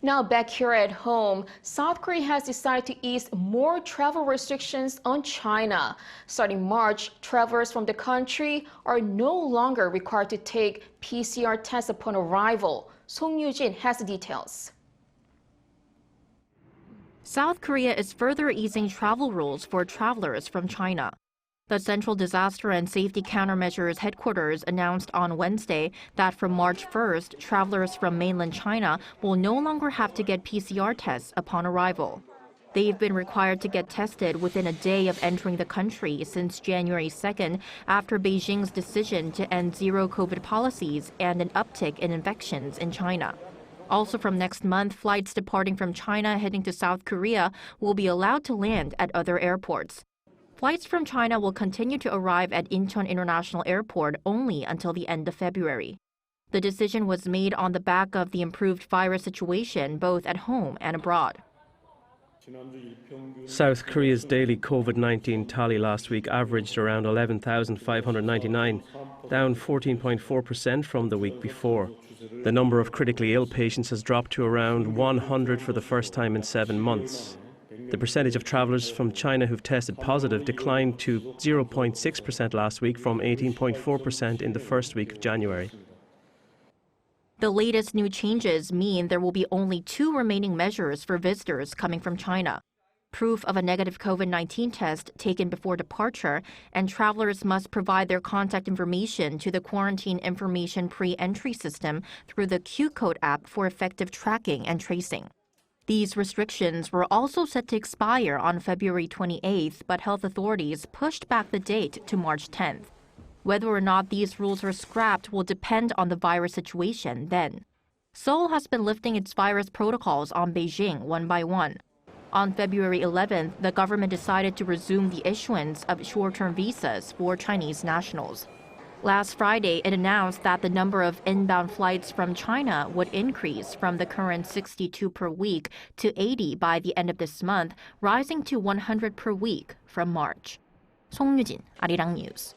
Now back here at home, South Korea has decided to ease more travel restrictions on China. Starting March, travelers from the country are no longer required to take PCR tests upon arrival. Yoo-jin has the details. South Korea is further easing travel rules for travelers from China. The Central Disaster and Safety Countermeasures headquarters announced on Wednesday that from March 1st, travelers from mainland China will no longer have to get PCR tests upon arrival. They've been required to get tested within a day of entering the country since January 2nd after Beijing's decision to end zero-COVID policies and an uptick in infections in China. Also from next month, flights departing from China heading to South Korea will be allowed to land at other airports. Flights from China will continue to arrive at Incheon International Airport only until the end of February. The decision was made on the back of the improved virus situation both at home and abroad. South Korea's daily COVID-19 tally last week averaged around 11,599, down 14.4% from the week before. The number of critically ill patients has dropped to around 100 for the first time in 7 months. The percentage of travellers from China who've tested positive declined to 0.6% last week from 18.4% in the first week of January. The latest new changes mean there will be only 2 remaining measures for visitors coming from China: proof of a negative COVID-19 test taken before departure, and travelers must provide their contact information to the Quarantine Information Pre-Entry System through the Q-Code app for effective tracking and tracing. These restrictions were also set to expire on February 28th, but health authorities pushed back the date to March 10th. Whether or not these rules are scrapped will depend on the virus situation then. Seoul has been lifting its virus protocols on Beijing one by one. On February 11th, the government decided to resume the issuance of short-term visas for Chinese nationals. Last Friday, it announced that the number of inbound flights from China would increase from the current 62 per week to 80 by the end of this month, rising to 100 per week from March. 송유진, 아리랑뉴스.